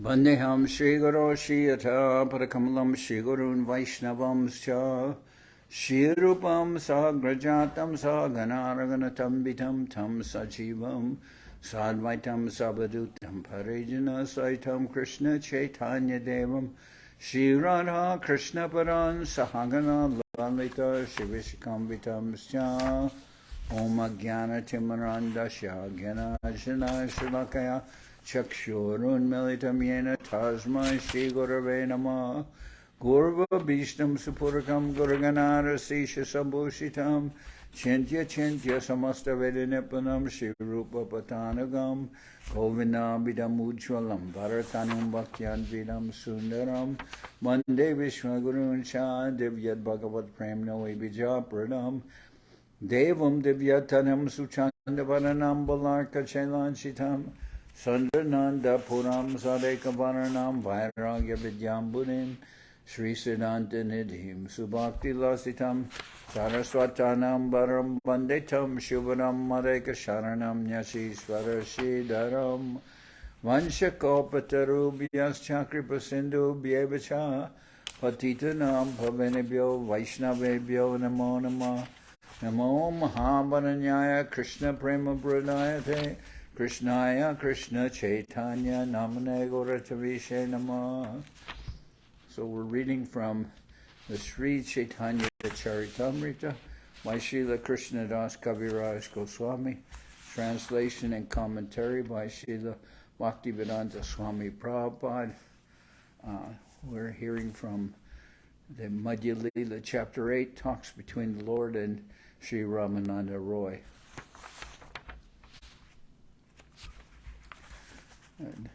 Vandeham Shri Guru Shri Yatha Parakamalam Shri Gurun Vaishnavam Scha Shri Rupam Sagrajatam Saganaraganatam Vitam Tam Sajivam Sadvaitam Sabadutam Parijana Saitam Krishna Chaitanya Devam Shri Radha Krishna Paran Sahagana Lalita Shri Vishikam Vitam Scha Om Jnana Timarandasya Jnana Jana Shalakaya Chakshurun Militam Yena Tasma Shri Gurave Namah Gurva Bhishtam Supurakam Gurganara Sisha Sambhushitam Chintya Chintya Samasta Vedanipanam Shri Rupa Patanagam Govinabhidam Ujwalam Bharatanam Bhaktyan Vidam Sundaram Mande Vishwagurun Cha Divyat Bhagavat Prem Noe Bija Pradam Devam Divyatanam Suchandavanam Balarka Chelanchitam Sandrananda Puram Sadekavaranam Vairagya Vidyambunim Sri Siddhanta Nidhim Subhakti Lasitam Saraswatanam Baram Vandetam Shubharam Madeka Sharanam Nyasishvara Shidaram Vanshakopatarubyas Chakripa Sindhu Bhyevacha Patitanam Pavanebhyo Vaishnavebhyo Namo Namah Namo Mahabaranyaya Krishna Prema Pradayate Krishnaya Krishna Chaitanya Namane Gauratavishe Namah. So we're reading from the Sri Chaitanya Charitamrita by Srila Krishnadas Kaviraj Goswami, translation and commentary by Srila Bhaktivedanta Swami Prabhupad. We're hearing from the Madhya-lila, chapter 8, talks between the Lord and Sri Ramananda Raya. And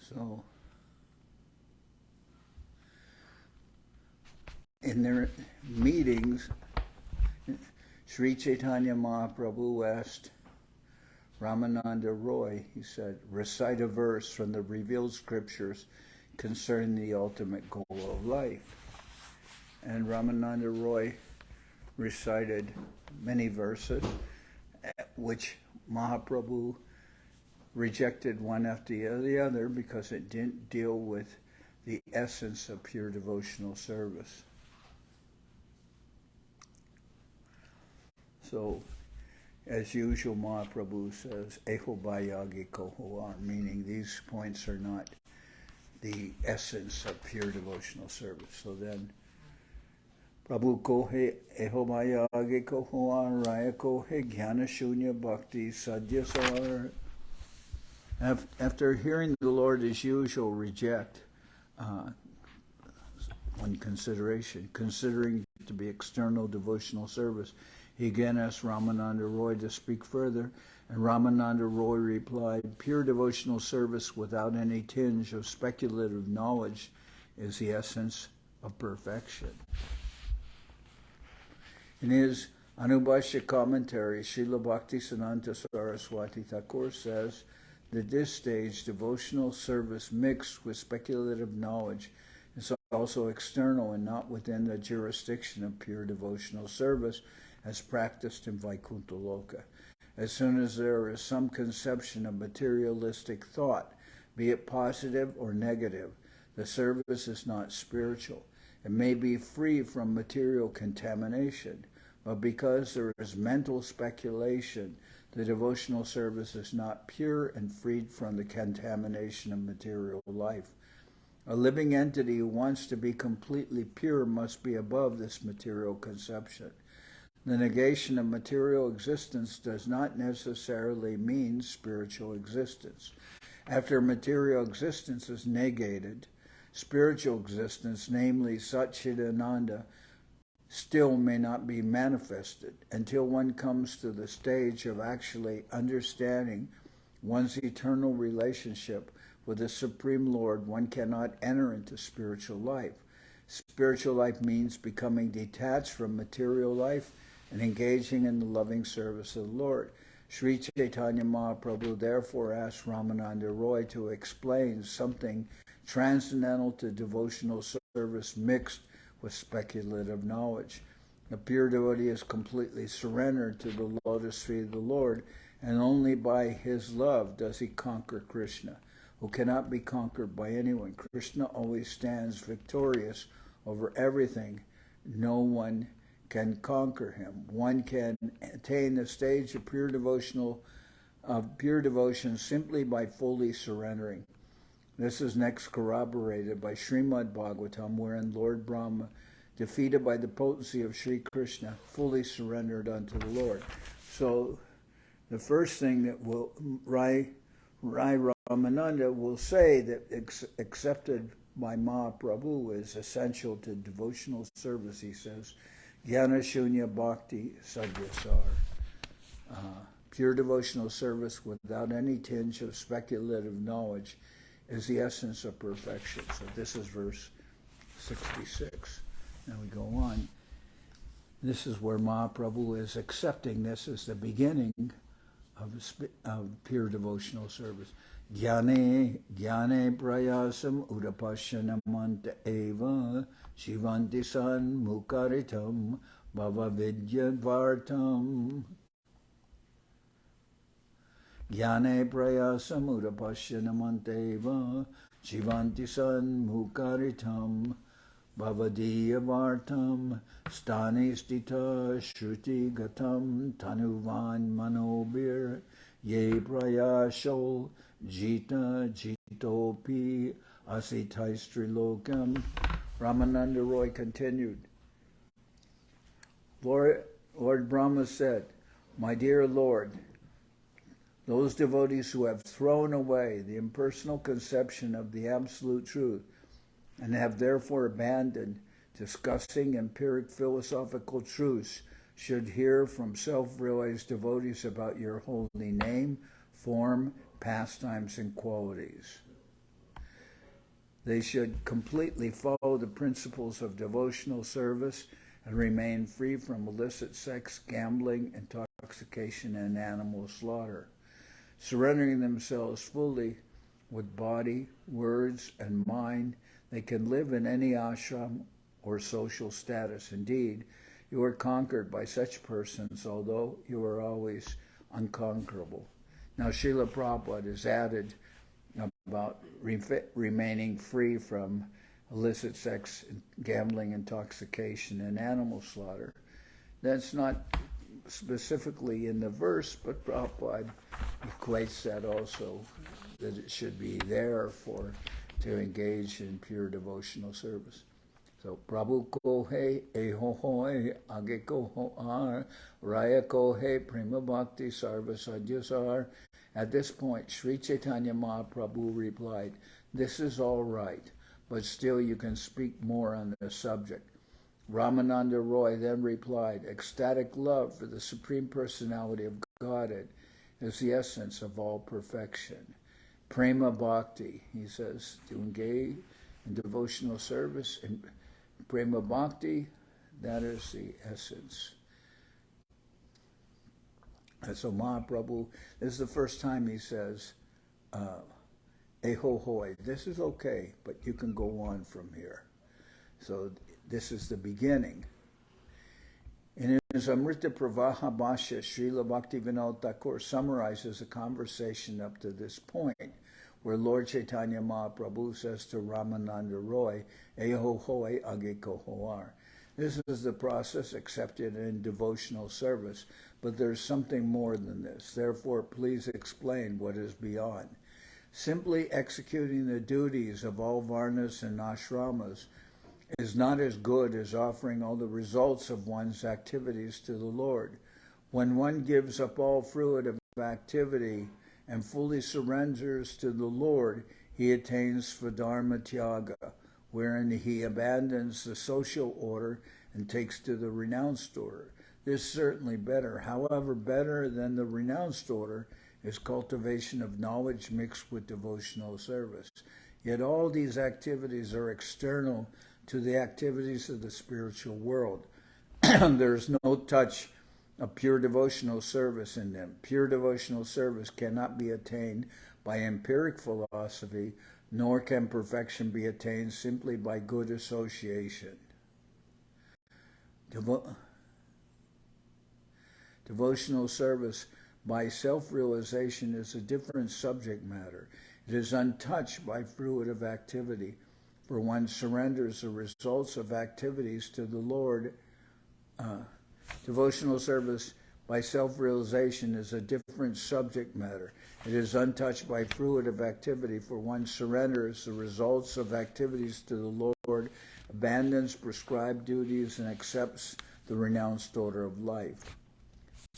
so, in their meetings, Sri Chaitanya Mahaprabhu asked Ramananda Raya, he said, recite a verse from the revealed scriptures concerning the ultimate goal of life. And Ramananda Raya recited many verses, which Mahaprabhu rejected one after the other because it didn't deal with the essence of pure devotional service. So, as usual, Mahaprabhu says, Eho Bhayagi Kohoar, meaning these points are not the essence of pure devotional service. So then, Prabhu Kohe Eho Bhayagi Kohoar Raya Kohe Jnana Shunya Bhakti Sadhya Sar. After hearing the Lord as usual reject one consideration, considering it to be external devotional service, he again asked Ramananda Raya to speak further, and Ramananda Raya replied, pure devotional service without any tinge of speculative knowledge is the essence of perfection. In his Anubhashya commentary, Srila Bhaktisiddhanta Saraswati Thakur says that this stage, devotional service mixed with speculative knowledge, is also external and not within the jurisdiction of pure devotional service as practiced in Vaikuntha Loka. As soon as there is some conception of materialistic thought, be it positive or negative, the service is not spiritual. It may be free from material contamination, but because there is mental speculation, the devotional service is not pure and freed from the contamination of material life. A living entity who wants to be completely pure must be above this material conception. The negation of material existence does not necessarily mean spiritual existence. After material existence is negated, spiritual existence, namely Satchidananda, still may not be manifested until one comes to the stage of actually understanding one's eternal relationship with the Supreme Lord. One cannot enter into spiritual life. Spiritual life means becoming detached from material life and engaging in the loving service of the Lord. Sri Chaitanya Mahaprabhu therefore asked Ramananda Raya to explain something transcendental to devotional service mixed with speculative knowledge. The pure devotee is completely surrendered to the lotus feet of the Lord, and only by his love does he conquer Krishna, who cannot be conquered by anyone. Krishna always stands victorious over everything. No one can conquer him. One can attain the stage of pure devotion simply by fully surrendering. This is next corroborated by Srimad Bhagavatam, wherein Lord Brahma, defeated by the potency of Sri Krishna, fully surrendered unto the Lord. So the first thing that Rai Ramananda will say that accepted by Mahaprabhu is essential to devotional service. He says, Jnana Shunya Bhakti Sadhyasar. Pure devotional service without any tinge of speculative knowledge is the essence of perfection. So this is verse 66. Now we go on. This is where Mahaprabhu is accepting this as the beginning of pure devotional service. Jnane prayasam udapashyanamanta eva shivanti san mukaritam bhava vidyavartam. Jnane prayasam udapashyanamanta eva shivanti san mukaritam Bhavadiyavartam stani stita shruti gatam tanuvan manobir ye prayashol jita jitopi asitaistrilokam. Ramananda Roy continued. Lord Brahma said, my dear Lord, those devotees who have thrown away the impersonal conception of the absolute truth and have therefore abandoned discussing empiric philosophical truths should hear from self-realized devotees about your holy name, form, pastimes, and qualities. They should completely follow the principles of devotional service and remain free from illicit sex, gambling, intoxication, and animal slaughter. Surrendering themselves fully with body, words, and mind, they can live in any ashram or social status. Indeed, you are conquered by such persons, although you are always unconquerable. Now, Srila Prabhupada has added about remaining free from illicit sex, gambling, intoxication, and animal slaughter. That's not specifically in the verse, but Prabhupada equates that also, that it should be there to engage in pure devotional service. So, Prabhu ko hai, eho hoi, age ko hoar, raya ko hai, prima bhakti sarva sadhyasar. At this point, Sri Chaitanya Mahaprabhu replied, this is all right, but still you can speak more on the subject. Ramananda Roy then replied, ecstatic love for the Supreme Personality of Godhead is the essence of all perfection. Prema Bhakti, he says, to engage in devotional service. And Prema Bhakti, that is the essence. And so Mahaprabhu, this is the first time he says, Eho hoi, this is okay, but you can go on from here. So this is the beginning. In his Amrita Pravaha Bhashya, Srila Bhaktivedanta Thakur summarizes the conversation up to this point, where Lord Chaitanya Mahaprabhu says to Ramananda Roy, Eho hoi age ko hoar. This is the process accepted in devotional service, but there's something more than this. Therefore, please explain what is beyond. Simply executing the duties of all varnas and ashramas is not as good as offering all the results of one's activities to the Lord. When one gives up all fruitive activity and fully surrenders to the Lord, he attains Svadharma Tyaga, wherein he abandons the social order and takes to the renounced order. This is certainly better. However, better than the renounced order is cultivation of knowledge mixed with devotional service. Yet all these activities are external to the activities of the spiritual world. There's no touch of pure devotional service in them. Pure devotional service cannot be attained by empiric philosophy, nor can perfection be attained simply by good association. Devotional service by self-realization is a different subject matter. It is untouched by fruitive activity, for one surrenders the results of activities to the Lord. Devotional service by self-realization is a different subject matter. It is untouched by fruitive activity, for one surrenders the results of activities to the Lord, abandons prescribed duties, and accepts the renounced order of life.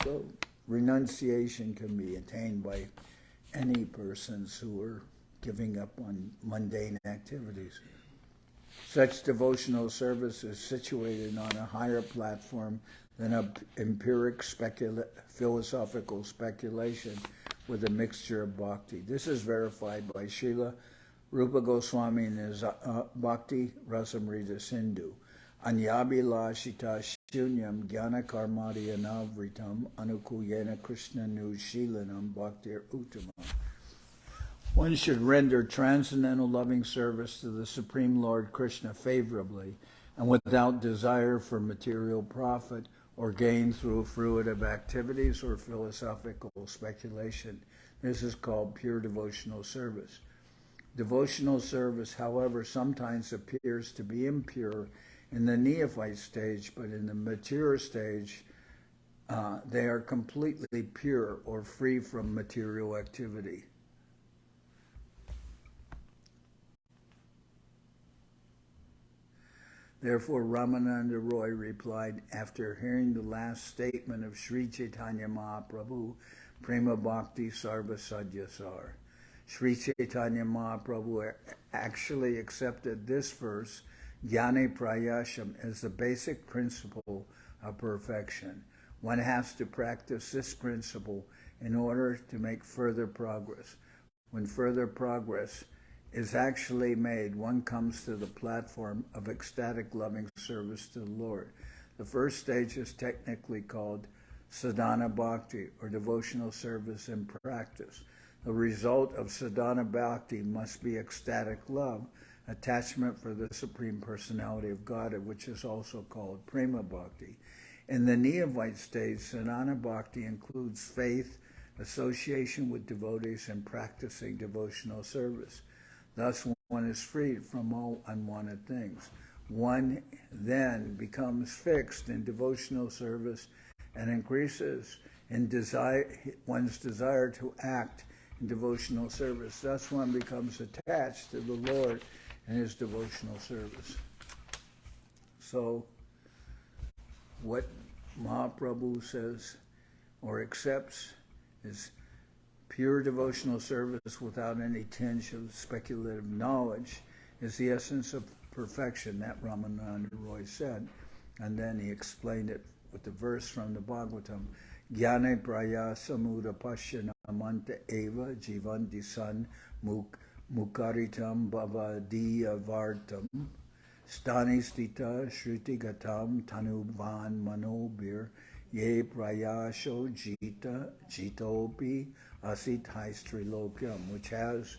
So, renunciation can be attained by any persons who are giving up on mundane activities. Such devotional service is situated on a higher platform than an empiric philosophical speculation with a mixture of bhakti. This is verified by Srila Rupa Goswami in his Bhakti Rasamrita Sindhu. Anyabhilashita shunyam jnana karmadi anavritam anukuyena Krishna nu shilanam bhaktir uttamam. One should render transcendental loving service to the Supreme Lord Krishna favorably and without desire for material profit or gain through fruitive activities or philosophical speculation. This is called pure devotional service. Devotional service, however, sometimes appears to be impure in the neophyte stage, but in the mature stage, they are completely pure or free from material activity. Therefore, Ramananda Raya replied, after hearing the last statement of Sri Chaitanya Mahaprabhu, Prema Bhakti Sarva Sadyasar. Sri Chaitanya Mahaprabhu actually accepted this verse, Jnane Prayasham, as the basic principle of perfection. One has to practice this principle in order to make further progress. When further progress is actually made, one comes to the platform of ecstatic loving service to the Lord. The first stage is technically called sadhana bhakti, or devotional service in practice. The result of sadhana bhakti must be ecstatic love, attachment for the Supreme Personality of Godhead, which is also called prema bhakti. In the neophyte stage, sadhana bhakti includes faith, association with devotees, and practicing devotional service. Thus, one is freed from all unwanted things. One then becomes fixed in devotional service and increases in one's desire to act in devotional service. Thus, one becomes attached to the Lord in his devotional service. So, what Mahaprabhu says or accepts is pure devotional service without any tinge of speculative knowledge is the essence of perfection, that Ramananda Raya said. And then he explained it with the verse from the Bhagavatam, Jnane praya samuda pasya namanta eva jivanti san mukaritam bhavadiya vartam stani stita shruti gatam tanuvan manobir ye prayasho jitopi asit haistrilokyam, which has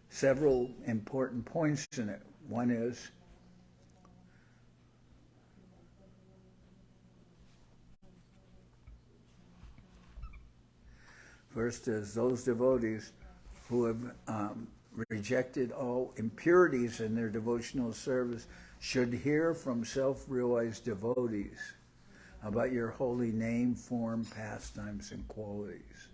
several important points in it. One is first is those devotees who have rejected all impurities in their devotional service should hear from self-realized devotees about your holy name, form, pastimes, and qualities.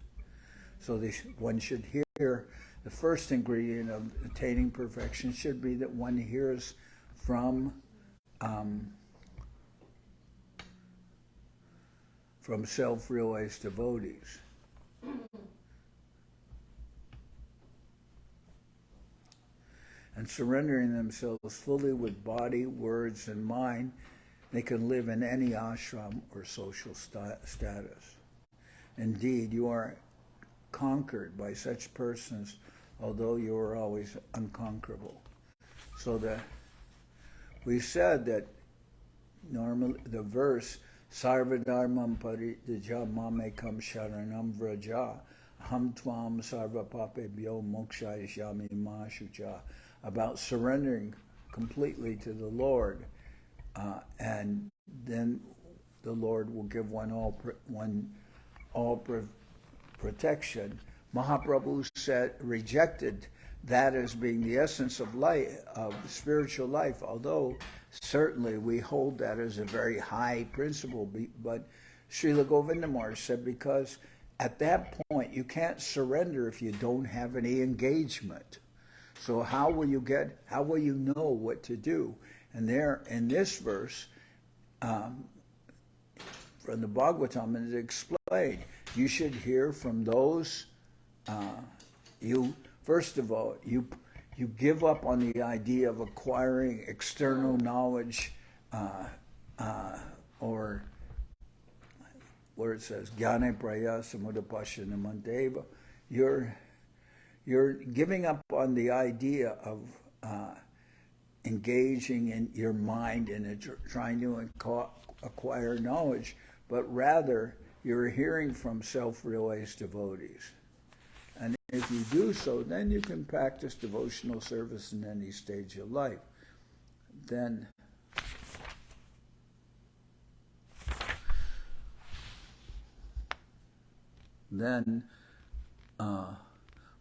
So one should hear, the first ingredient of attaining perfection should be that one hears from self-realized devotees. And surrendering themselves fully with body, words, and mind, they can live in any ashram or social status. Indeed, you are conquered by such persons, although you are always unconquerable. So that we said that normally the verse Sarvadharmam parityaja mamekam sharanam vraja aham tvam sarva papebhyo mokshayashyami ma shucha, about surrendering completely to the Lord, and then the Lord will give one all protection. Mahaprabhu rejected that as being the essence of life, of spiritual life, although certainly we hold that as a very high principle. But Srila Govinda Maharaj said, because at that point you can't surrender if you don't have any engagement. So how will you know what to do? And there in this verse, from the Bhagavatam, it is explained, you should hear from those, first of all, you give up on the idea of acquiring external knowledge, or where it says, Jnane praya samudapashana manteva. You're giving up on the idea of engaging in your mind and trying to acquire knowledge, but rather you're hearing from self-realized devotees. And if you do so, then you can practice devotional service in any stage of life. Then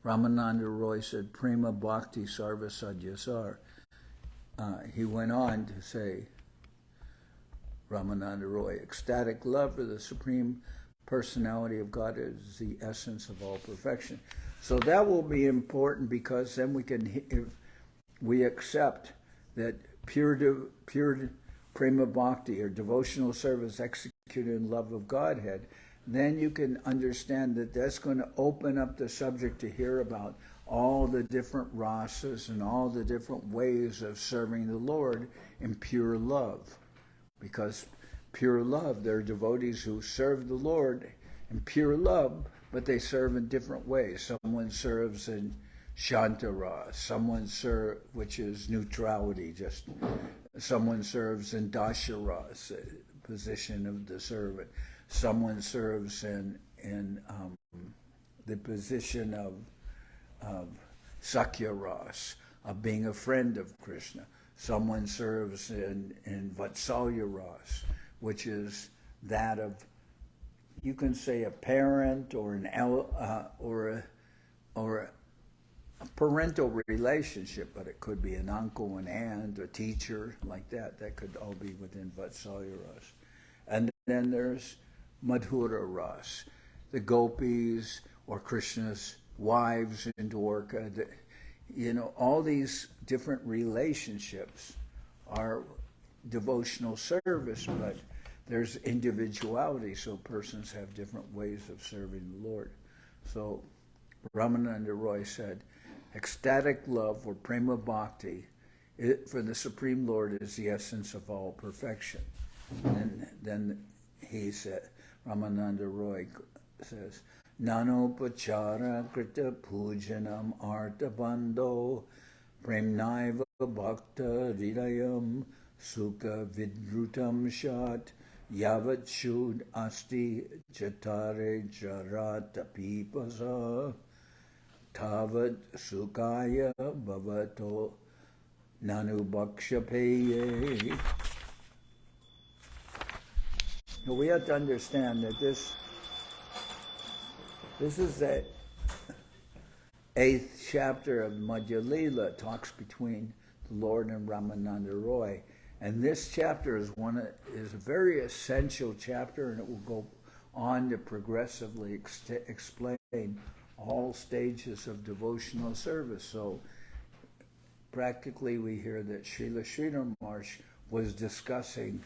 Ramananda Roy said, Prema Bhakti Sarva Sadyasar. He went on to say, Ramananda Roy, ecstatic love for the Supreme Personality of God is the essence of all perfection. So that will be important, because then we can, if we accept that pure Prema Bhakti, or devotional service executed in love of Godhead, then you can understand that that's going to open up the subject to hear about all the different rasas and all the different ways of serving the Lord in pure love. Because pure love, there are devotees who serve the Lord in pure love, but they serve in different ways. Someone serves in Shantara, which is neutrality, just someone serves in Dashara, position of the servant. Someone serves in the position of Sakya-ras, of being a friend of Krishna. Someone serves in Vatsalya-ras, which is that of, you can say, a parent or a parental relationship, but it could be an uncle, an aunt, a teacher, like that. That could all be within Vatsalya-ras. And then there's Madhura Ras, the gopis or Krishna's wives in Dwarka. All these different relationships are devotional service, but there's individuality, so persons have different ways of serving the Lord. So Ramananda Roy said, ecstatic love or prema bhakti for the Supreme Lord is the essence of all perfection. And then he said, Ramananda Roy says, Nanopachara krita pujanam artabando premnaiva bhakta hridayam sukha vidrutam shat yavat shud asti jatare jarata pipasa tavat sukaya bhavato nanubhakshapeye. Now we have to understand that this is the 8th chapter of Madhya-lila, talks between the Lord and Ramananda Roy. And this chapter is a very essential chapter, and it will go on to progressively explain all stages of devotional service. So practically we hear that Srila Sridhar Maharaj was discussing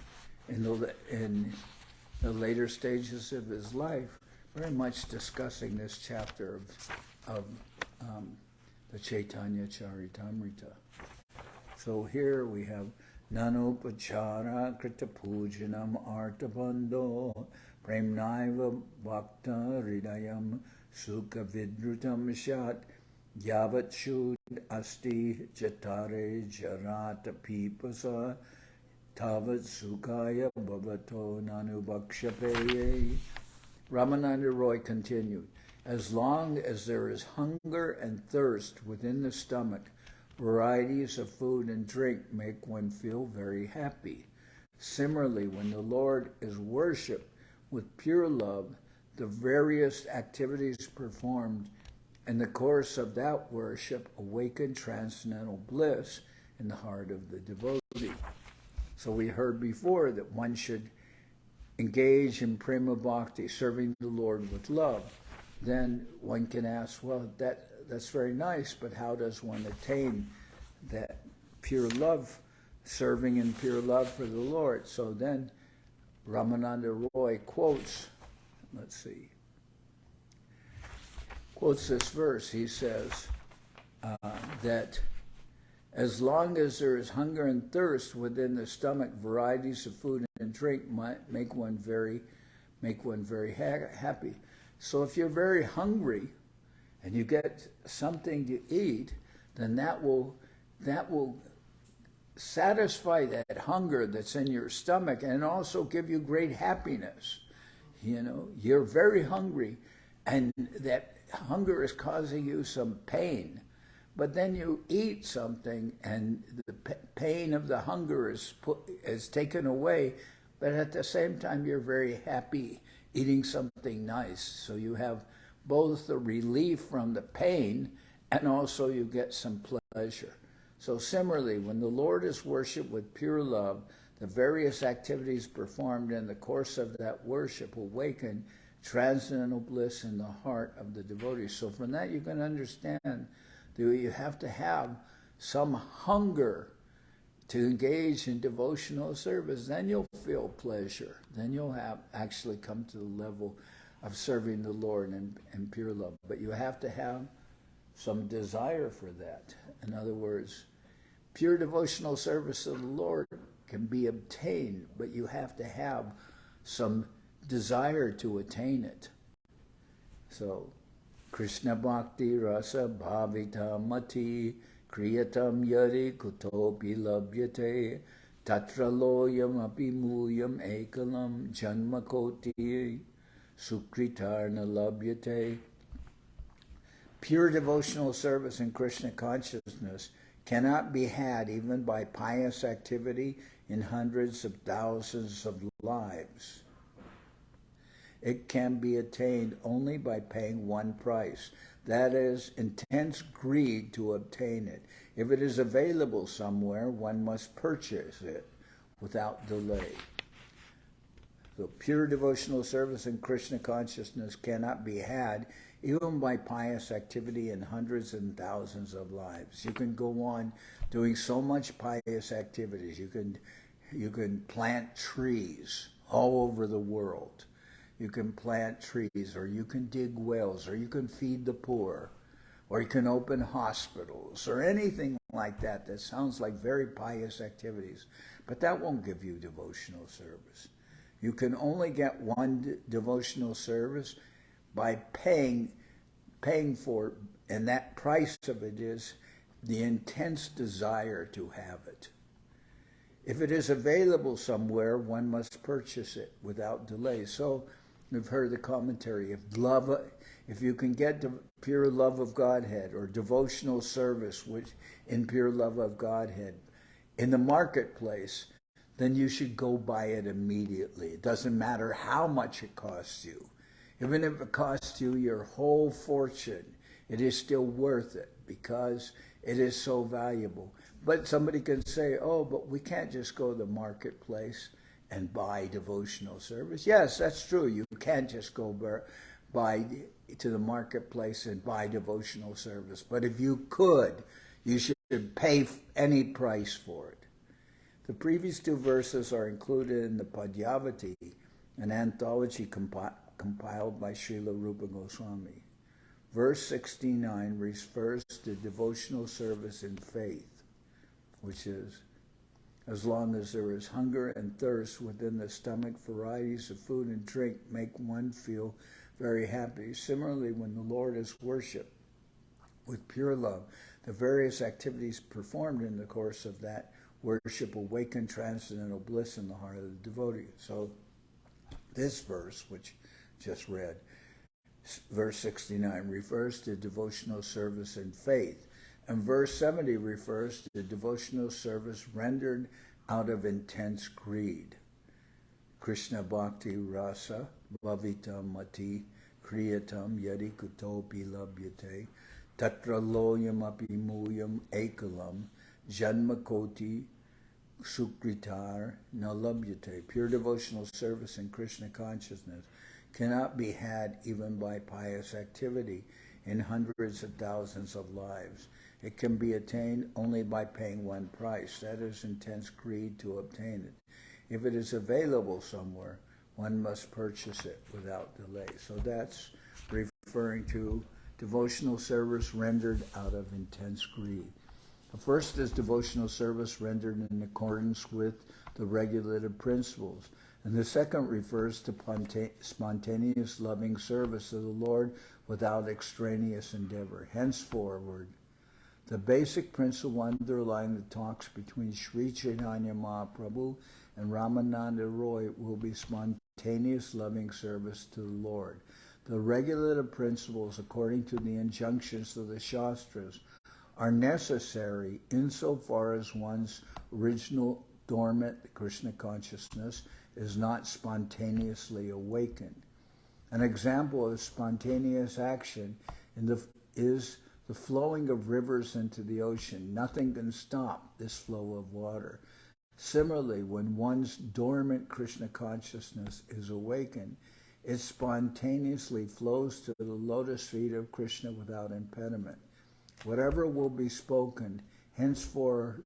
in the later stages of his life, very much discussing this chapter of the Chaitanya Charitamrita. So here we have Nanopachara krita pujanam artabando premnaiva bhakta hridayam sukha vidrutam shat yavat shud asti jatare jarata pipasa tavat sukaya bhavato nanubhakshapeye. Ramananda Roy continued, as long as there is hunger and thirst within the stomach, varieties of food and drink make one feel very happy. Similarly, when the Lord is worshipped with pure love, the various activities performed in the course of that worship awaken transcendental bliss in the heart of the devotee. So we heard before that one should engage in prema bhakti, serving the Lord with love. Then one can ask, well, that's very nice, but how does one attain that pure love, serving in pure love for the Lord? So then Ramananda Roy quotes this verse. He says that as long as there is hunger and thirst within the stomach, varieties of food and drink might make one very happy. So if you're very hungry and you get something to eat, then that will satisfy that hunger that's in your stomach and also give you great happiness. You know, you're very hungry and that hunger is causing you some pain. But then you eat something and the pain of the hunger is taken away, but at the same time you're very happy eating something nice. So you have both the relief from the pain and also you get some pleasure. So similarly, when the Lord is worshipped with pure love, the various activities performed in the course of that worship awaken transcendental bliss in the heart of the devotee. So from that you can understand you have to have some hunger to engage in devotional service. Then you'll feel pleasure. Then you'll actually come to the level of serving the Lord in pure love. But you have to have some desire for that. In other words, pure devotional service of the Lord can be obtained, but you have to have some desire to attain it. So, Krishna Bhakti Rasa Bhavita Mati Kriyatam Yari Kutopi Labhyate Tatra Loyam Api Mulyam Ekalam Janma Koti Sukritarna Labhyate. Pure devotional service in Krishna consciousness cannot be had even by pious activity in hundreds of thousands of lives. It can be attained only by paying one price, that is, intense greed to obtain it. If it is available somewhere, one must purchase it without delay. So pure devotional service in Krishna consciousness cannot be had even by pious activity in hundreds and thousands of lives. You can go on doing so much pious activities. You can plant trees all over the world. You can plant trees, or you can dig wells, or you can feed the poor, or you can open hospitals, or anything like that that sounds like very pious activities. But that won't give you devotional service. You can only get one devotional service by paying for it, and that price of it is the intense desire to have it. If it is available somewhere, one must purchase it without delay. So we've heard the commentary. If you can get the pure love of Godhead or devotional service which in pure love of Godhead in the marketplace, then you should go buy it immediately. It doesn't matter how much it costs you. Even if it costs you your whole fortune, it is still worth it because it is so valuable. But somebody can say, oh, but we can't just go to the marketplace and buy devotional service. Yes, that's true. You can't just go buy to the marketplace and buy devotional service. But if you could, you should pay any price for it. The previous two verses are included in the Padyavati, an anthology compiled by Srila Rupa Goswami. Verse 69 refers to devotional service in faith, which is, as long as there is hunger and thirst within the stomach, varieties of food and drink make one feel very happy. Similarly, when the Lord is worshipped with pure love, the various activities performed in the course of that worship awaken transcendental bliss in the heart of the devotee. So this verse, which just read, verse 69, refers to devotional service in faith. And verse 70 refers to devotional service rendered out of intense greed. Krishna Bhakti Rasa Bhavitam Mati Kriyatam Yadi Kutopi Labhyate Tatra Loyam Api Muyam Ekalam Janma Koti Sukritar Nalabhyate. Pure devotional service in Krishna consciousness cannot be had even by pious activity in hundreds of thousands of lives. It can be attained only by paying one price, that is intense greed to obtain it. If it is available somewhere, one must purchase it without delay. So that's referring to devotional service rendered out of intense greed. The first is devotional service rendered in accordance with the regulative principles. And the second refers to spontaneous loving service of the Lord without extraneous endeavor. Henceforward, the basic principle underlying the talks between Sri Chaitanya Mahaprabhu and Ramananda Raya will be spontaneous loving service to the Lord. The regulative principles, according to the injunctions of the Shastras, are necessary insofar as one's original dormant Krishna consciousness is not spontaneously awakened. An example of spontaneous action is the flowing of rivers into the ocean. Nothing can stop this flow of water. Similarly, when one's dormant Krishna consciousness is awakened, it spontaneously flows to the lotus feet of Krishna without impediment. Whatever will be spoken henceforth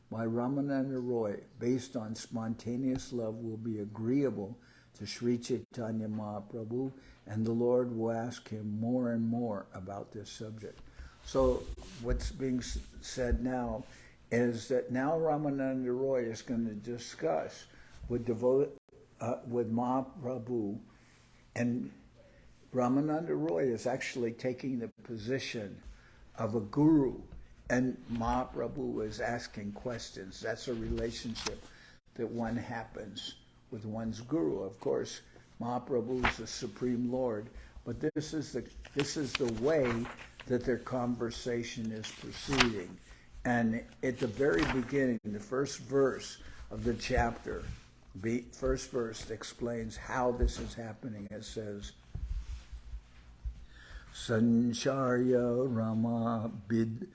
by Ramananda Raya, based on spontaneous love, will be agreeable to Sri Chaitanya Mahaprabhu, and the Lord will ask him more and more about this subject. So what's being said now is that now Ramananda Raya is going to discuss with Mahaprabhu, and Ramananda Raya is actually taking the position of a guru, and Mahaprabhu is asking questions. That's a relationship that one happens with one's guru. Of course, Mahaprabhu is the Supreme Lord, but this is the way that their conversation is proceeding. And at the very beginning, the first verse of the chapter, the first verse explains how this is happening. It says, Sancharya Rama Bida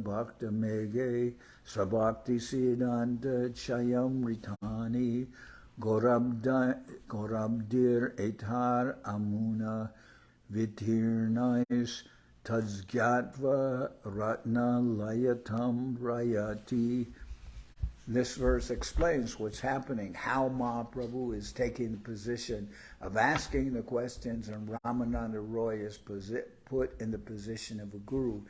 Bhakta Mege Svabhakti Siddhanta Chayam Ritani Gorabdir Etar Amuna Vitirnais Tadzgyatva Ratna Layatam Rayati. This verse explains what's happening, how Mahaprabhu is taking the position of asking the questions, and Ramananda Raya is put in the position of a guru.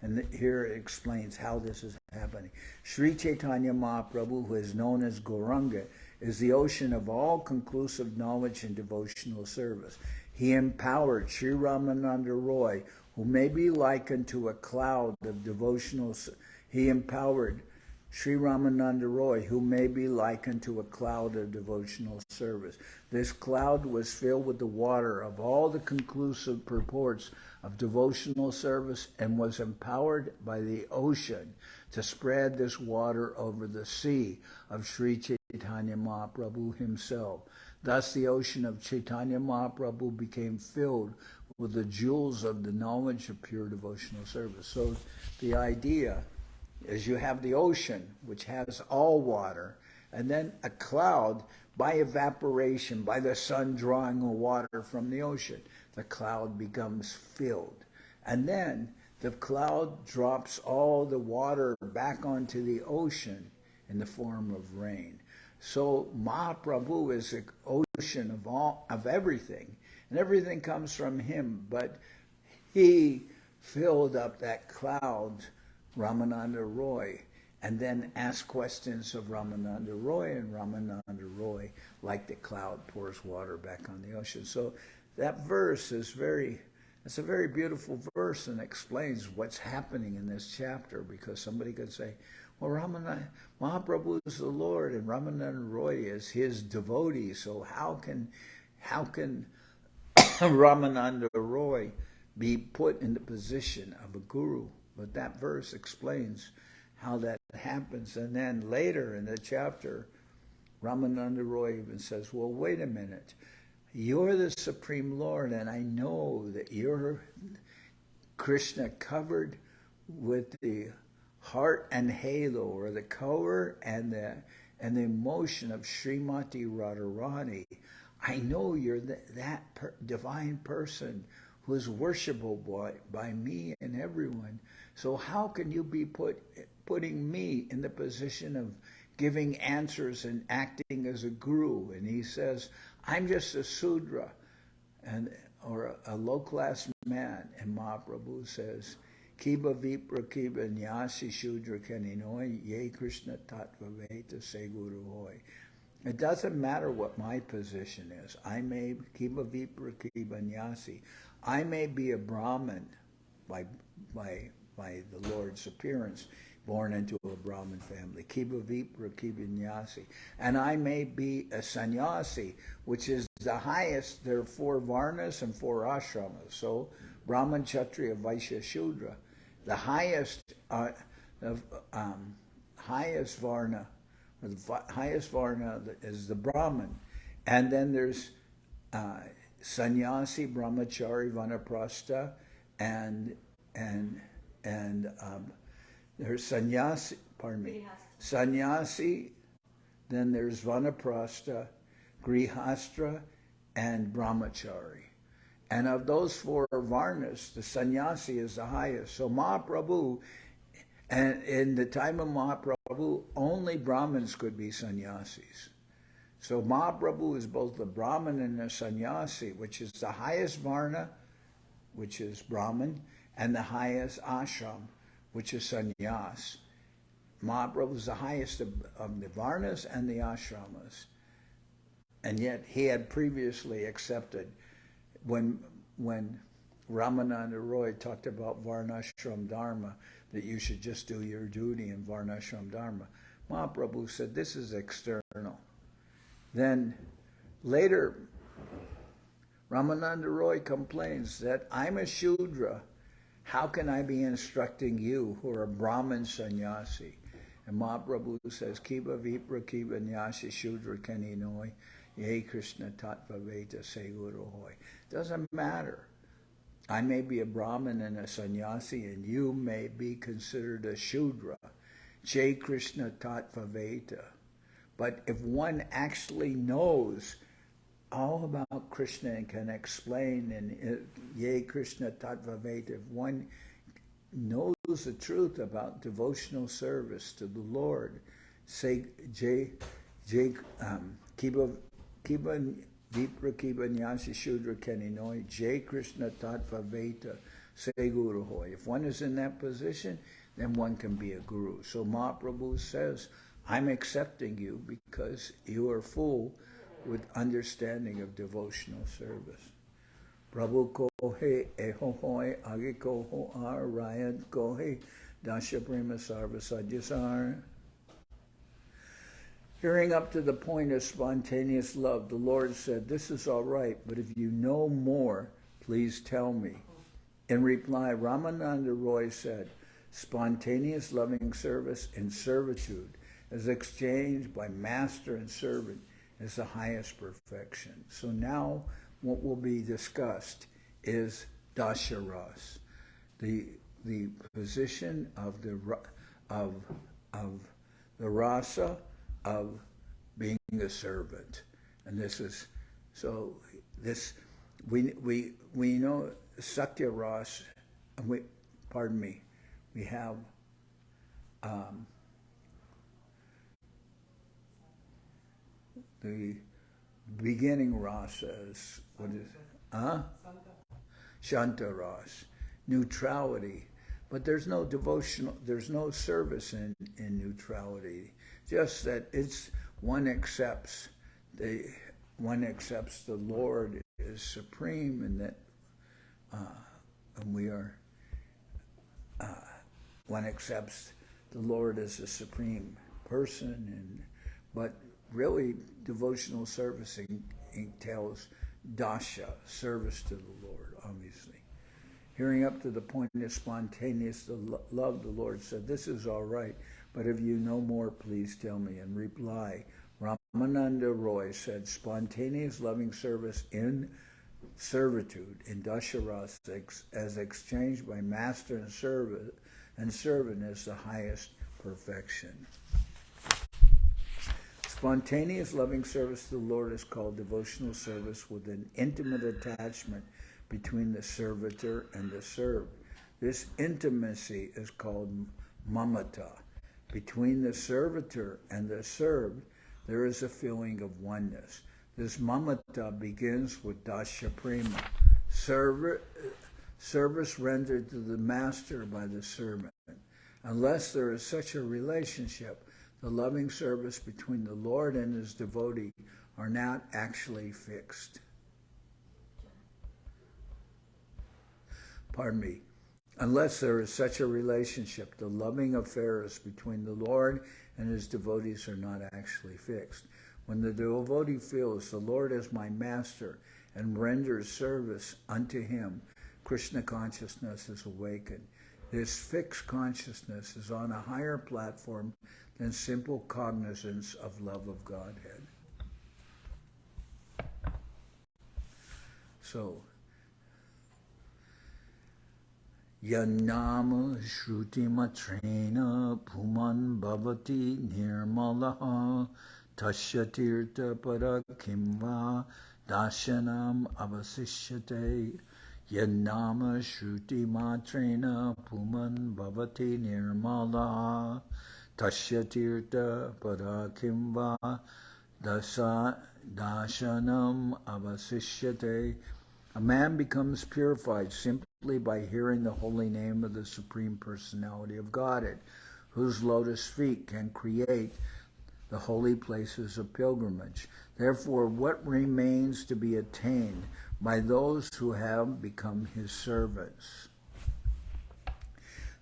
And here it explains how this is happening. Sri Chaitanya Mahaprabhu, who is known as Gauranga, is the ocean of all conclusive knowledge and devotional service. He empowered Sri Ramananda Raya, who may be likened to a cloud of devotional. He empowered Sri Ramananda Raya, who may be likened to a cloud of devotional service. This cloud was filled with the water of all the conclusive purports of devotional service and was empowered by the ocean to spread this water over the sea of Sri Chaitanya Mahaprabhu himself. Thus the ocean of Chaitanya Mahaprabhu became filled with the jewels of the knowledge of pure devotional service. So the idea is you have the ocean, which has all water, and then a cloud by evaporation, by the sun drawing the water from the ocean. The cloud becomes filled. And then the cloud drops all the water back onto the ocean in the form of rain. So Mahaprabhu is the ocean of everything, and everything comes from him, but he filled up that cloud, Ramananda Raya, and then asked questions of Ramananda Raya, and Ramananda Raya, like the cloud, pours water back on the ocean. So that verse is it's a very beautiful verse, and explains what's happening in this chapter, because somebody could say, well, Mahaprabhu is the Lord, and Ramananda Raya is his devotee, so how can Ramananda Raya be put in the position of a guru? But that verse explains how that happens. And then later in the chapter, Ramananda Roy even says, well, wait a minute. You're the Supreme Lord, and I know that you're Krishna covered with the heart and halo, or the cover and the emotion of Srimati Radharani. I know you're that divine person who is worshipable by me and everyone. So how can you be putting me in the position of giving answers and acting as a guru? And he says, I'm just a Sudra, or a low-class man. And Mahaprabhu says, Kiba Vipra Kiba Nyasi Shudra Kaninoi Ye Krishna Tattva Veta Se Guru Hoy. It doesn't matter what my position is. I may Kiba Vipra Kiba Nyasi. I may be a Brahmin by the Lord's appearance, born into a Brahmin family. Kiba Vipra Kiba Nyasi. And I may be a sannyasi, which is the highest. There are 4 varnas and 4 ashramas. So Brahman, Kshatriya, Vaishya, Shudra. The highest highest varna is the Brahman, and then there's sannyasi, brahmachari, vanaprastha, and there's sannyasi. Pardon me, sannyasi. Then there's vanaprastha, grihastra, and brahmachari. And of those 4 varnas, the sannyasi is the highest. So Mahaprabhu, and in the time of Mahaprabhu, only Brahmins could be sannyasis. So Mahaprabhu is both a Brahmin and a sannyasi, which is the highest varna, which is Brahmin, and the highest ashram, which is sannyas. Mahaprabhu is the highest of the varnas and the ashramas. And yet he had previously accepted, when Ramananda Roy talked about Varnashram Dharma, that you should just do your duty in Varnashram Dharma, Mahaprabhu said this is external. Then later, Ramananda Roy complains that I'm a Shudra. How can I be instructing you who are a Brahmin sannyasi? And Mahaprabhu says, Kiba Vipra Kiba Nyasi Shudra Kaninoi Ye Krishna Tattva Veta Se Guru Hoy. Doesn't matter. I may be a Brahmin and a sannyasi, and you may be considered a Shudra. Jai Krishna Tattva Veta. But if one actually knows all about Krishna and can explain, and Ye Krishna Tattva Veta, if one knows the truth about devotional service to the Lord, say Kiba Vipra Kiba Nyasi Shudra Kaninoi Jai Krishna Tattva Veta Se Guru Hoy. If one is in that position, then one can be a guru. So Mahaprabhu says, I'm accepting you because you are full with understanding of devotional service. Prabhu kohe eho hoy age koho ar rayad kohe dasha prema sarva sajyasar. Hearing up to the point of spontaneous love, the Lord said, this is all right, but if you know more, please tell me. In reply, Ramananda Roy said, spontaneous loving service in servitude, as exchanged by master and servant, is the highest perfection. So now what will be discussed is dasharas, the position of the rasa of being a servant. And this is, so this, we know Satya Ras, we have the beginning rasa is, what is it? Shanta Ras, neutrality. But there's no devotional, there's no service in neutrality. Just that it's one accepts the Lord is supreme, and that and we are one accepts the Lord as a supreme person, but really devotional service entails dasha, service to the Lord, obviously. Hearing up to the point of spontaneous love, the Lord said, "This is all right, but if you know more, please tell me." In reply, Ramananda Roy said, "Spontaneous loving service in servitude in Dasharas as exchanged by master and servant is the highest perfection." Spontaneous loving service to the Lord is called devotional service with an intimate attachment between the servitor and the served. This intimacy is called mamata. Between the servitor and the served, there is a feeling of oneness. This mamata begins with dasya prema, service rendered to the master by the servant. Unless there is such a relationship, the loving service between the Lord and his devotee are not actually fixed. Pardon me. Unless there is such a relationship, the loving affairs between the Lord and his devotees are not actually fixed. When the devotee feels the Lord is my master and renders service unto him, Krishna consciousness is awakened. This fixed consciousness is on a higher platform than simple cognizance of love of Godhead. So, Yanama Shruti Matrena Puman Bhavati Nirmalaha Tashatirtha Pada Kimva Dashanam Avasishyate. Yanama Shruti Matrena Puman Bhavati Nirmalaha Tashatirtha Pada Kimva Dashanam Avasishyate. A man becomes purified simply by hearing the holy name of the Supreme Personality of Godhead, whose lotus feet can create the holy places of pilgrimage. Therefore, what remains to be attained by those who have become his servants?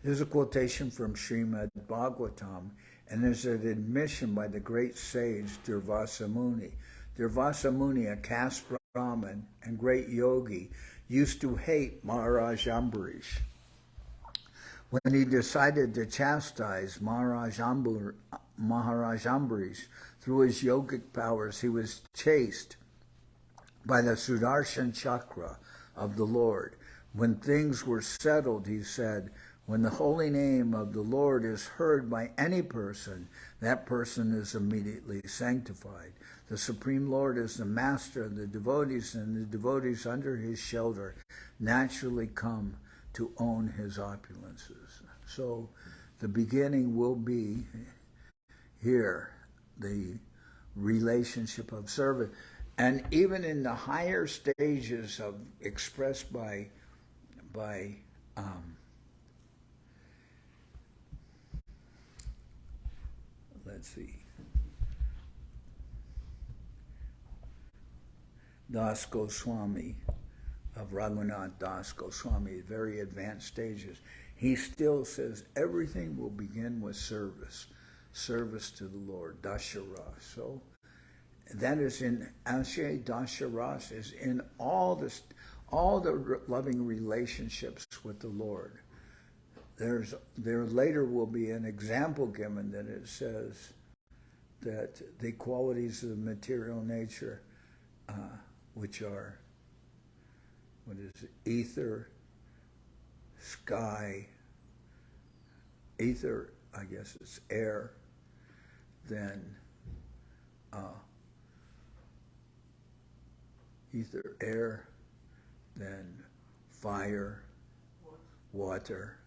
This is a quotation from Srimad Bhagavatam, and there's an admission by the great sage Durvasa Muni. Durvasa Muni, a caste Brahmin and great yogi, used to hate Maharaj Ambarish. When he decided to chastise Maharaj Ambarish through his yogic powers, he was chased by the Sudarshan Chakra of the Lord. When things were settled, he said, when the holy name of the Lord is heard by any person, that person is immediately sanctified. The Supreme Lord is the master of the devotees, and the devotees under his shelter naturally come to own his opulences. So the beginning will be here, the relationship of service. And even in the higher stages of expressed by let's see, Das Goswami, of Raghunath Das Goswami, very advanced stages, he still says everything will begin with service to the Lord, Dasharas. So that is in Ashe Dasharas is in all the loving relationships with the Lord. There later will be an example given that it says that the qualities of the material nature, which are, what is it, ether, sky, ether, I guess it's air, then ether, air, then fire, water,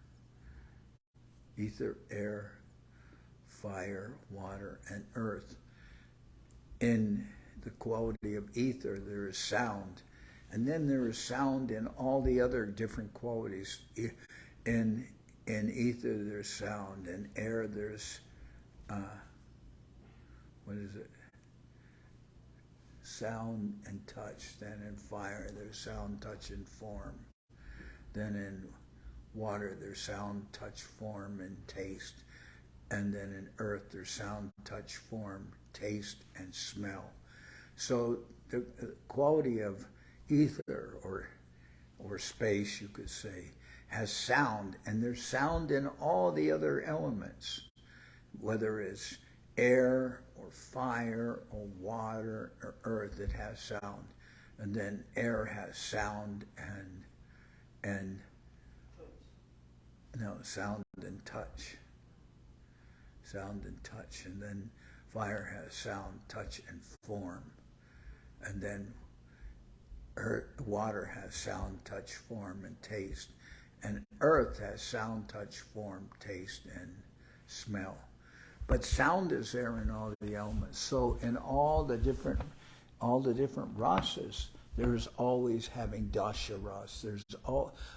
ether, air, fire, water, and earth. In the quality of ether, there is sound. And then there is sound in all the other different qualities. In ether, there's sound. In air, there's, sound and touch. Then in fire, there's sound, touch, and form. Then in water, there's sound, touch, form, and taste. And then in earth, there's sound, touch, form, taste, and smell. So the quality of ether or space, you could say, has sound, and there's sound in all the other elements, whether it's air or fire or water or earth, it has sound. And then air has sound and sound and touch. Sound and touch. And then fire has sound, touch, and form. And then water has sound, touch, form, and taste. And earth has sound, touch, form, taste, and smell. But sound is there in all the elements. So in all the different rasas, there's always having dasha ras.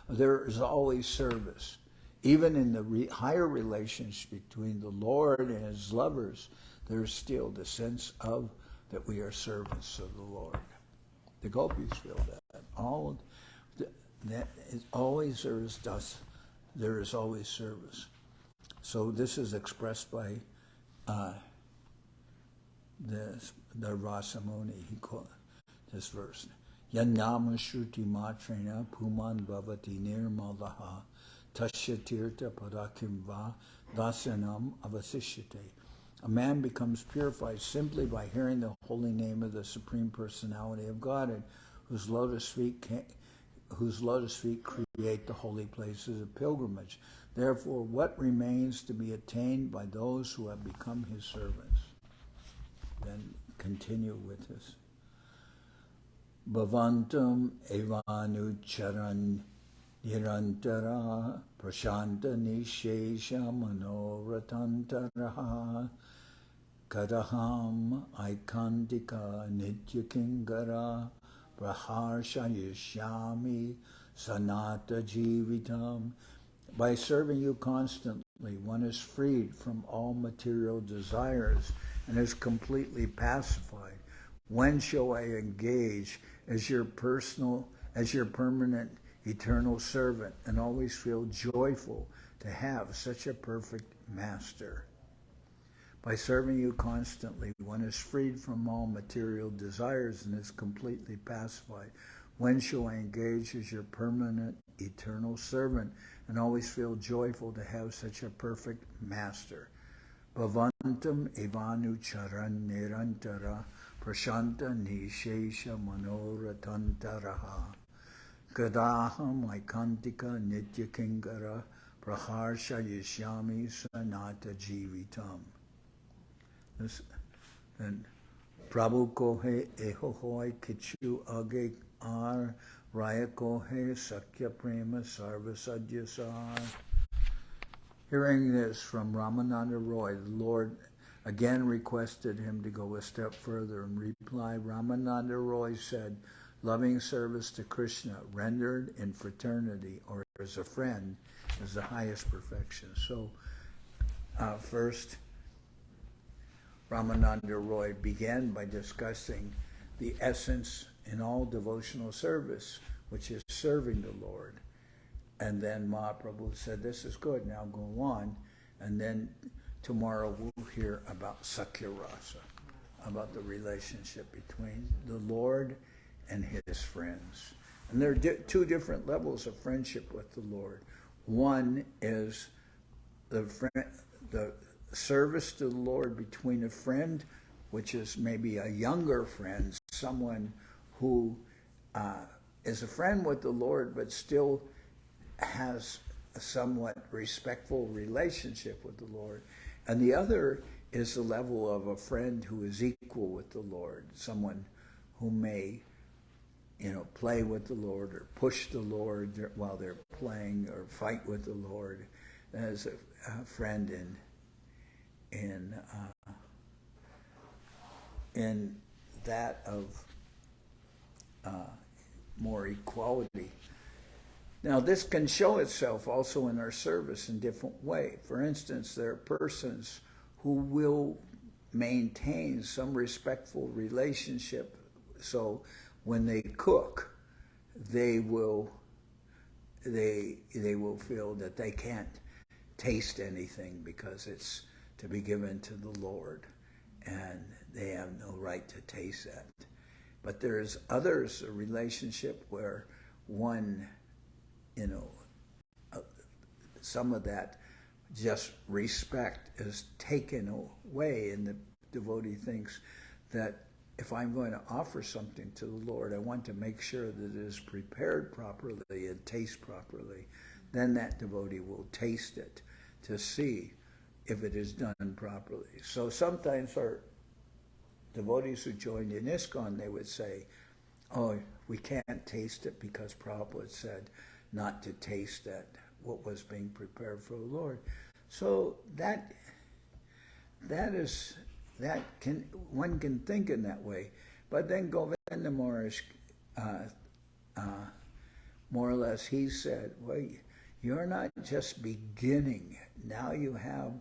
There is always service. Even in the higher relations between the Lord and his lovers, there's still the sense of that we are servants of the Lord. The gopis feel that. That is always there is always service. So this is expressed by the Rasamuni. He called this verse. Yanama shruti matrena puman bhavati nirmalaha tasya tirtha padakimva dasanam avasishyate. A man becomes purified simply by hearing the holy name of the Supreme Personality of Godhead, whose lotus feet create the holy places of pilgrimage. Therefore, what remains to be attained by those who have become his servants? Then continue with this. Bhavantam evanucharan nirantara prashanta nishesha manoratantaraha kadaham aikantika nityakingara praharsha yishyami sanata jivitam. By serving you constantly, one is freed from all material desires and is completely pacified. When shall I engage as your permanent, eternal servant and always feel joyful to have such a perfect master? By serving you constantly, one is freed from all material desires and is completely pacified. When shall I engage as your permanent, eternal servant and always feel joyful to have such a perfect master? Bhavantam evanu charan nirantara prashanta nishesha manoratantaraha gadaham aikantika nitya kingara praharsha yishyami sanata jivitam. This, and Prabhu kohe ehohoi kichu age ar raya kohe sakya prema sarva sadyasar. Hearing this from Ramananda Roy, the Lord again requested him to go a step further. In reply, Ramananda Roy said, loving service to Krishna rendered in fraternity or as a friend is the highest perfection. So first, Ramananda Roy began by discussing the essence in all devotional service, which is serving the Lord. And then Mahaprabhu said, this is good, now go on. And then tomorrow we'll hear about Sakya Rasa, about the relationship between the Lord and his friends. And there are two different levels of friendship with the Lord. One is the service to the Lord between a friend, which is maybe a younger friend, someone who is a friend with the Lord but still has a somewhat respectful relationship with the Lord. And the other is the level of a friend who is equal with the Lord, someone who may, play with the Lord or push the Lord while they're playing or fight with the Lord as a friend in that of more equality. Now, this can show itself also in our service in different ways. For instance, there are persons who will maintain some respectful relationship. So when they cook, they will feel that they can't taste anything because it's to be given to the Lord, and they have no right to taste that. But there's others, a relationship where one, you know, some of that just respect is taken away, and the devotee thinks that if I'm going to offer something to the Lord, I want to make sure that it is prepared properly and tastes properly. Then that devotee will taste it to see if it is done properly. So sometimes our devotees who joined in ISKCON, they would say, oh, we can't taste it because Prabhupada said not to taste that, what was being prepared for the Lord. So one can think in that way. But then Govinda Maharaj, more or less, he said, well, you're not just beginning. Now you have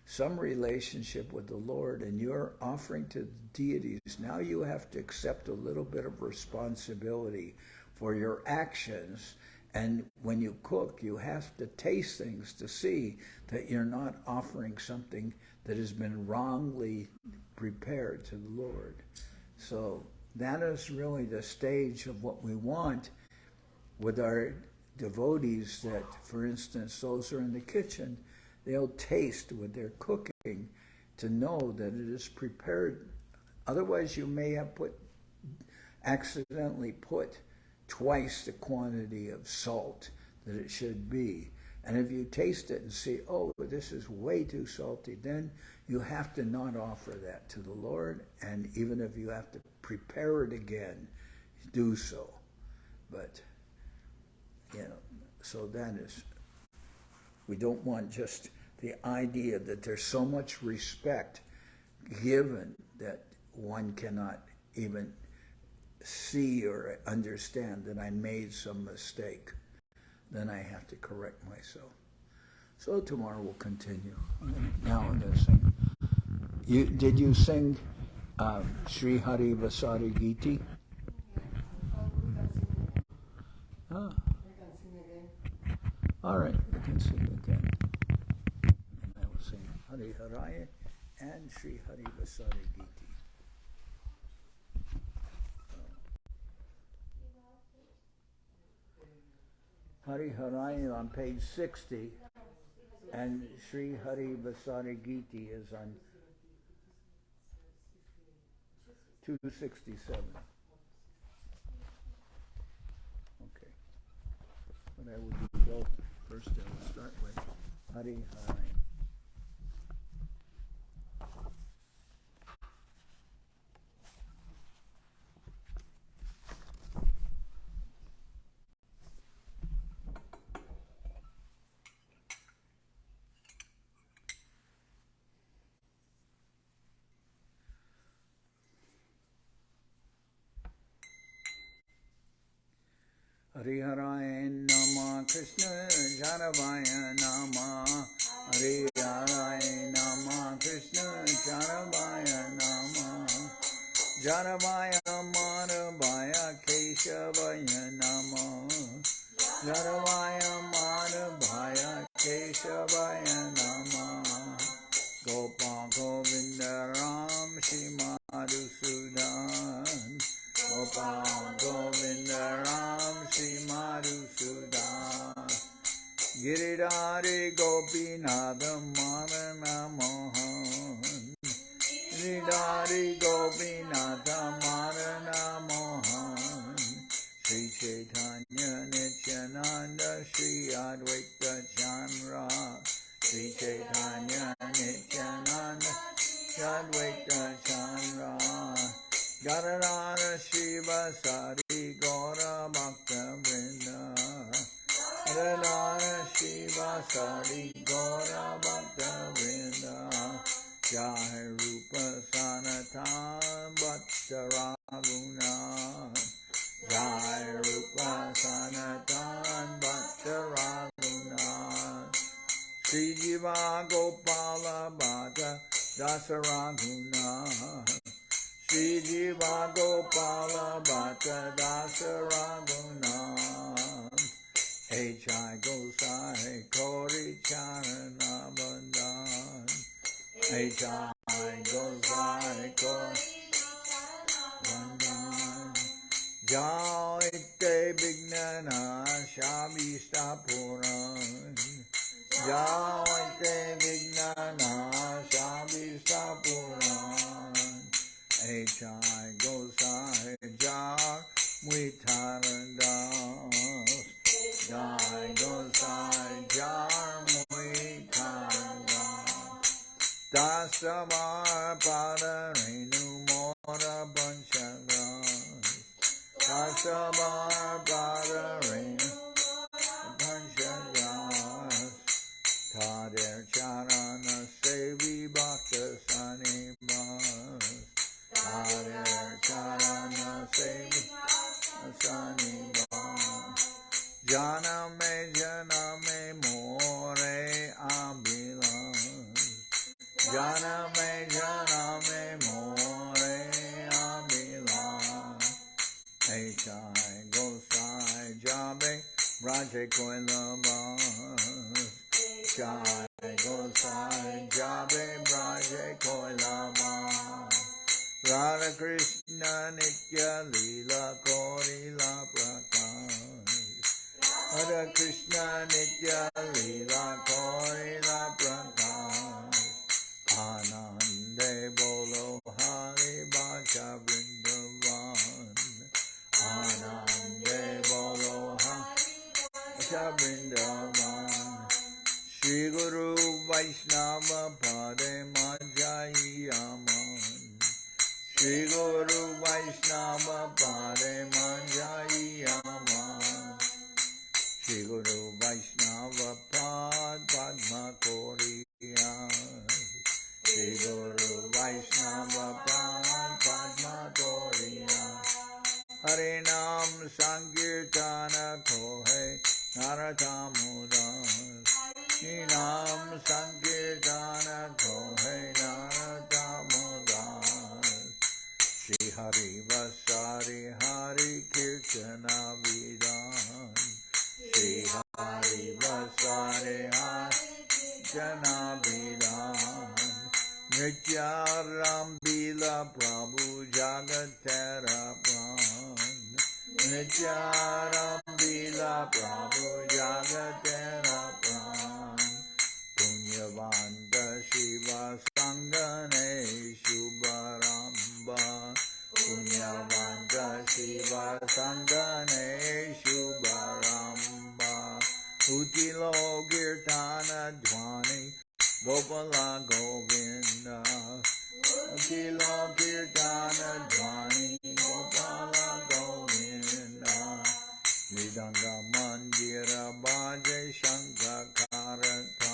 some relationship with the Lord and you're offering to the deities. Now you have to accept a little bit of responsibility for your actions. And when you cook, you have to taste things to see that you're not offering something that has been wrongly prepared to the Lord. So that is really the stage of what we want with our devotees, that, for instance, those who are in the kitchen, they'll taste with their cooking to know that it is prepared. Otherwise, you may have accidentally put twice the quantity of salt that it should be. And if you taste it and see, oh, this is way too salty, then you have to not offer that to the Lord. And even if you have to prepare it again, do so. But, you know, so that is, we don't want just the idea that there's so much respect given that one cannot even see or understand that I made some mistake. Then I have to correct myself. So tomorrow we'll continue. Now I'm going to sing. Did you sing Sri Hari Vasari Giti? Ah. All right, we can sing again. And I will sing Hari Haraya and Sri Hari Vasari Giti. Hari Haraya on page 60, and Sri Hari Vasari Giti is on 267. Okay. But I will do both. First I will start with Hari Haraya. Hari Haraya Nama Krishna Charavaya Nama Hari Haraya Nama Krishna Charavaya Nama Charavaya Madhavaya Keshavaya Nama Charavaya Madhavaya Keshavaya Nama Gopal Govinda Ram Shri Madhusudan Gopal Govinda Ram Shri Madhusudan Giridhari Gopinatha Madana Mohan Giridhari Gopinatha Madana Mohan Sri Chaitanya Nityananda Sri Advaita Chandra Sri Chaitanya Nityananda Sri Advaita Chandra Janardan Shiva Sari Gaura Bhakta Vrinda Janardan Shiva Sari Gaura Bhakta Vrinda Jai Rupa Sanatan Bhatta Raghunath Jai Rupa Sanatan Bhatta Raghunath Sri Jiva Gopala Bhatta Dasa Raghunath Sri Jiva Gopala Bhatta Dasa Raghunath H.I. Gosai Kori Charana Bandhan H.I. Gosai Kori Bandhan Jai Te Vigna Vignana Shabista Puran Jawate Vignana Shabista Puran Echai Gosai Jar Muitarandas Jai Gosai Jar Muitarandas Dasavar Pada Renu Mora Banchagas Dasavar Pada Renu Banchagas Tader Charana Sevi Bhakta Sanibas Tader Charana Sevi Sanibas Janame More Abilas Janame More Abilas Echai Gosai Jabe Raje Koilabas Jai Gosai Jabe Raje Koilabas Radha Krishna Nitya Lila Korila Prakash Radha Krishna Nitya Lila Korila Prakash Anande Bolo Hari Bhaja Vrindavan Anande Bolo Hari Bhaja Vrindavan Shri Guru Vaishnava Pade Manjayaman Shri Guru Vaishnava Pade Manjayaman Shri Guru Vaishnava Pad Padma Koriya Shri Guru Vaishnava Pad Padma Koriya Hare Nam Sankirtana Kohe Naratamudas Hare Nam Sankirtana Kohe Naratamudas Shri Hari Vasari Hari Kirtana Vidan Shri Hari Vasari Hari Kirtana Vidan Nitya Rambila Prabhu Jagatera Pran Nitya Rambila Prabhu Jagatera Pran Punyavanta Shiva Sangane Shubharamba Punyavanta Shiva Sangane Shubharamba Utilo Kirtana Dhwani Gopala Govinda Utilo Kirtana Dhwani Gopala Govinda Vidanga Mandira Bhaja Shankha Karata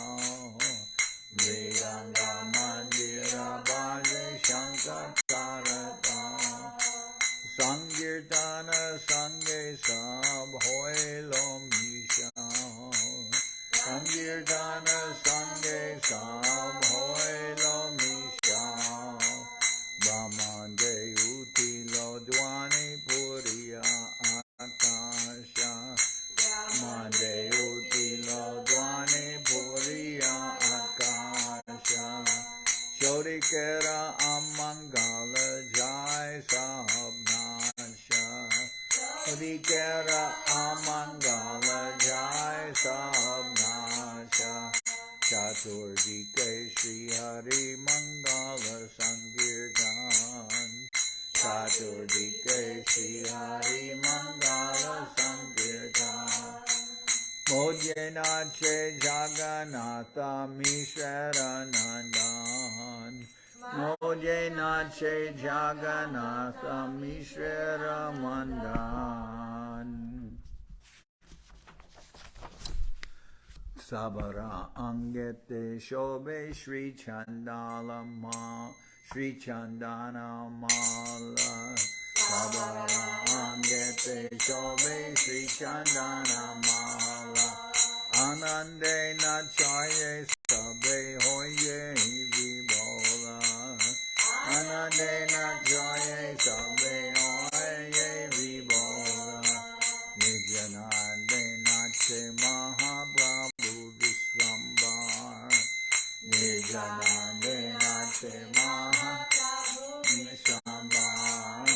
Vidanga Mandira Bhaja Shankha Karata Sankirtana Sange Sab Hoilo Misha Sankirtana Sange Sab Hoilo Misha Brahmande Utilo Dwani Puriya Akasha Brahmande Utilo Dwani Puriya Akasha Shodikera Amangala Jai Sabnasha Shodikera Amangala Jai Sabnasha Chaturdike Shri Hari Mangala Sankirtan Chaturdike Shri Hari Mangala Sankirtan Mojenache Jagannatha Mishra Nandan Mojenache Jagannatha Mishra Mandan Sabara Angete Shobe Sri Chandala Ma Sri Chandana Mala Sabara Angete Shobe Sri Chandana Mala Anande Nachaye Sabe Hoye Vibola Anande Nachaye Sabe Hoye Vibola Nidyanande Nache Mahaprabhu Vishwambar Nidyanande Nache Mahaprabhu Vishwambar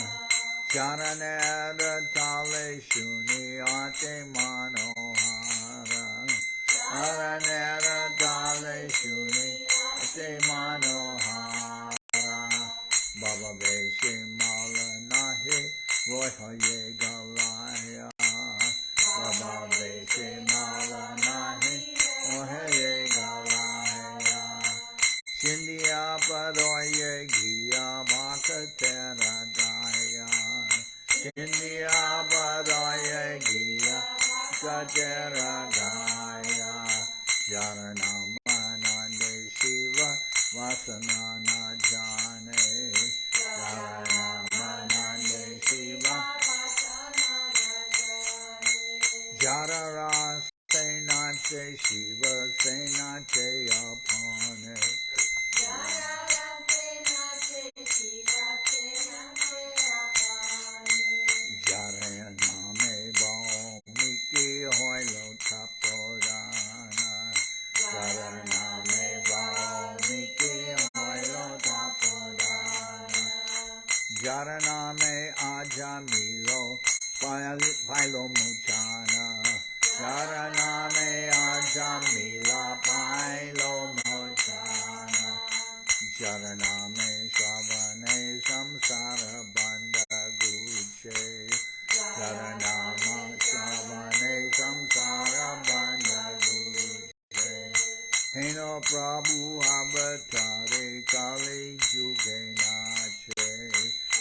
Charanera tale shuni ate manohara. Charanera tale shuni ate manohara. Baba Veshe Mala Nahi Vohaye Galaya. Baba Veshe Mala Nahi Vohaye Galaya. Chindiya Padoye Giya Bhakatera Gaya. Chindiya Padoye Giya Bhakatera Gaya. Yaranamanande Shiva Vasanana Jane. Yaranamanande Shiva Jarara Senate Shiva Senate Apane. Jaraname Baumiki Hoilo Tapodana. Jaraname Baumiki Hoilo Tapodana. Jaraname Ajamilo Pailo Muchana. Jaraname Ajamila Pailo Muchana. Jaraname Shavane Samsara Banda Guche. Jaranama Shavane Samsara Banda Guche. Heno Prabhu Avatare Kali Juge Nache.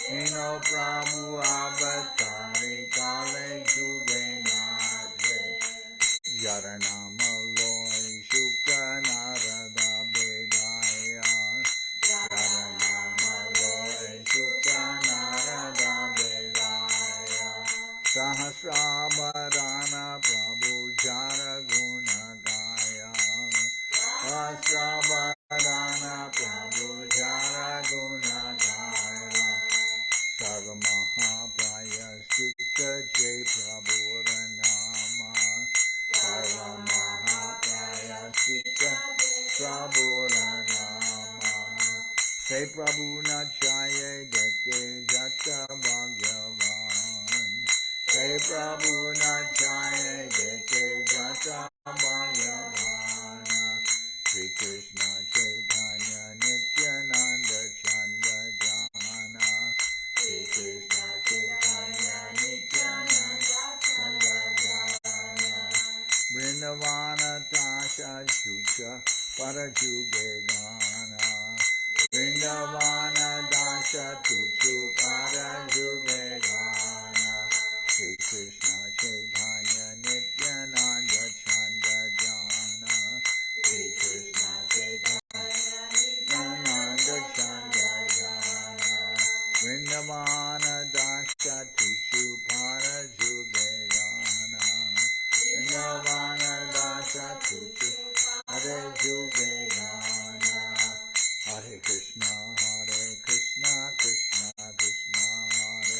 Heno Prabhu Avatare Kali Juge Nache. Jaranama Loy Shuka Narada Bedaya. Jaranama Loy Shuka Narada Bedaya. Sahasrabharana Prabhu Jara Guna Gaya. Sahasrabharana Prabhu Jara Guna Gaya. Sarva Mahapraya Sikha Jai Prabhu Ranama. Sarva Mahapraya Sikha Prabhu Ranama. Say Prabhu Nachaye Deke Jata Bhagavan. Say Prabhu Nachaye Deke Jata Bhagavan. Sri Krishna Chaitanya Nityananda Chanda Jana. Sri Krishna Chaitanya Nityananda Chanda Jana. Vrindavana Tasha Chucha Parajuge Gana. Vrindavana Dasha Chuchu Parajuge Gana. Sri Krishna Chaitanya Nityananda Chanda Jana. Sri Krishna Chaitanya Nityananda Chanda Jana. Vrindavana Dasha Chuchu Parajuge Gana. Vrindavana Dasha Chuchu Parajuge Gana. Hare Krishna, Krishna Krishna, Hare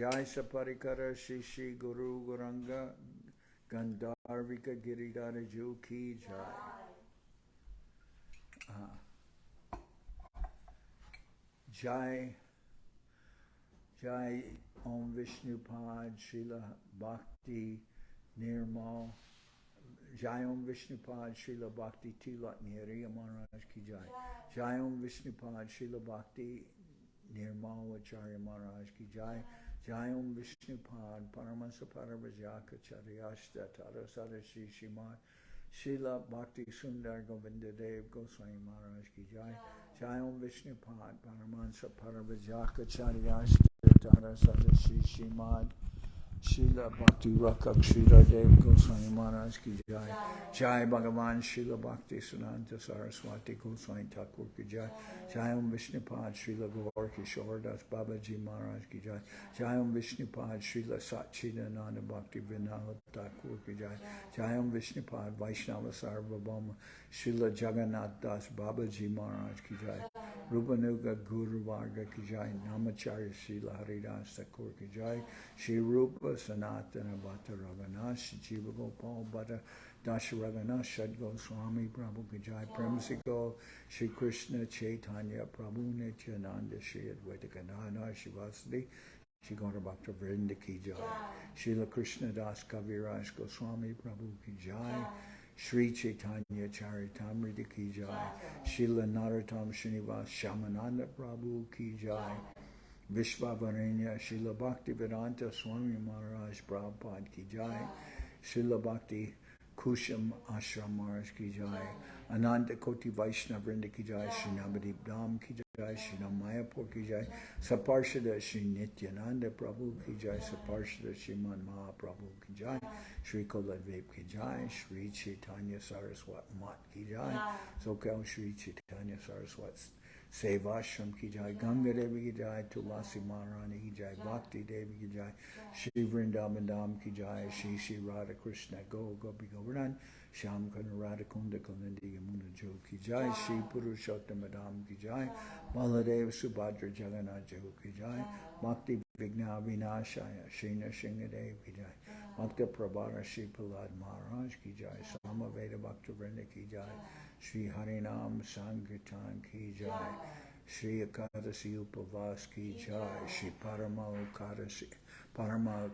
Jai Saparikara Shishi Guru Guranga Gandharvika Giridhara Ju Ki Jai. Jai Jai Om Vishnupad Srila Bhakti Nirmal Jai Om Vishnupad Srila Bhakti Tilak Nihariya Maharaj Ki Jai. Jai Om Vishnupad Srila Bhakti Nirmal Acharya Maharaj Ki Jai. Jai Om Vishnupad Paramasa Paravajaka Charyashta Tarasara Shri Shimad Srila Bhakti Sundar Govinda Dev Goswami Maharaj Ki Jai. Jai Om Vishnupad Paramasa Paravajaka Charyashta Tarasara Shri Shimad Srila Bhakti Rakak Sridhar Dev Goswami Maharaj Ki Jai. Jai Bhagavan Srila Bhakti Siddhanta Saraswati Goswami Thakur Ki Jai. Jai Om Vishnupad Srila Gaur Kishore Das Babaji Maharaj Ki Jai. Jai Om Vishnupad Srila Satchidananda Bhaktivedanta Thakur Ki Jai. Jai Om Vishnupad Vaishnava Sarvabhauma Srila Jagannath Das Babaji Maharaj Ki Jai. Rupanuga Guru Varga Ki Jai. Namacharya Srila Haridas Thakur Ki Jai. Shri Rupa Sanatana Bhatta Raghunath Jiva Gopal Bhatta Dasha Raghunath Shad Goswami Prabhu Ki Jai. Premsiko Shri Krishna Chaitanya Prabhu Nityananda Shri Advaita Gadadhar Shivasadi Shri Gaura Bhaktivedanta Ki Jai. Srila Krishnadas Kaviraj Goswami Prabhu Ki Jai. Sri Chaitanya Charitamrita Ki Jai. Srila Narottam Srinivas Shamananda Prabhu Ki Jai. Vishvavaranya Srila Bhaktivedanta Swami Maharaj Prabhupad Ki Jai. Srila Bhakti Kusham Ashram Maharaj Ki Jai. Ananta Koti Vaishnavrinda Ki Jai. Sri Navadip Dham Ki Jai. Sri Mayapur Ki Jai. Saparshada Sri Nityananda Prabhu Ki Jai. Saparshada Sriman Mahaprabhu Ki Jai. Sri Koladvep Ki Jai. Sri Chaitanya Saraswat Mat Ki Jai. Soquel Sri Chaitanya Saraswat Seva Ashram Ki Jai. Ganga Devi Ki Jai. Tulasi Maharani Ki Jai. Bhakti Devi Ki Jai. Shri Vrindavan Dham Ki Jai. Shri Radha Krishna Gopi Govardhan. Shyam Kanda Radha Kunda Kalindi Yamuna Jo Ki Jai. Shri Purushottam Dham Ki Jai. Baladev Subhadra Jagannath Jo Ki Jai. Bhakti Vigna Vinashaya Shrina Shingadev Ki Jai. Bhakta Prabhara Shri Prahlad Maharaj Ki Jai. Samaveda Bhakta Vrinda Ki Jai. Shri Harinam Sankirtan Ki Jai. Shri Akadasi Upavas Ki Jai. Shri Parama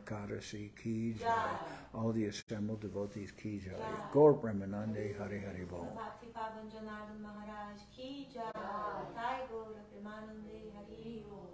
Kadasi Ki Jai. All the assembled devotees Ki Jai. Gaur Brahmanande Hari Hari Bol. Bhakti Pavan Janardan Maharaj Ki Jai. Jai Gaur Premanande Hari Bol.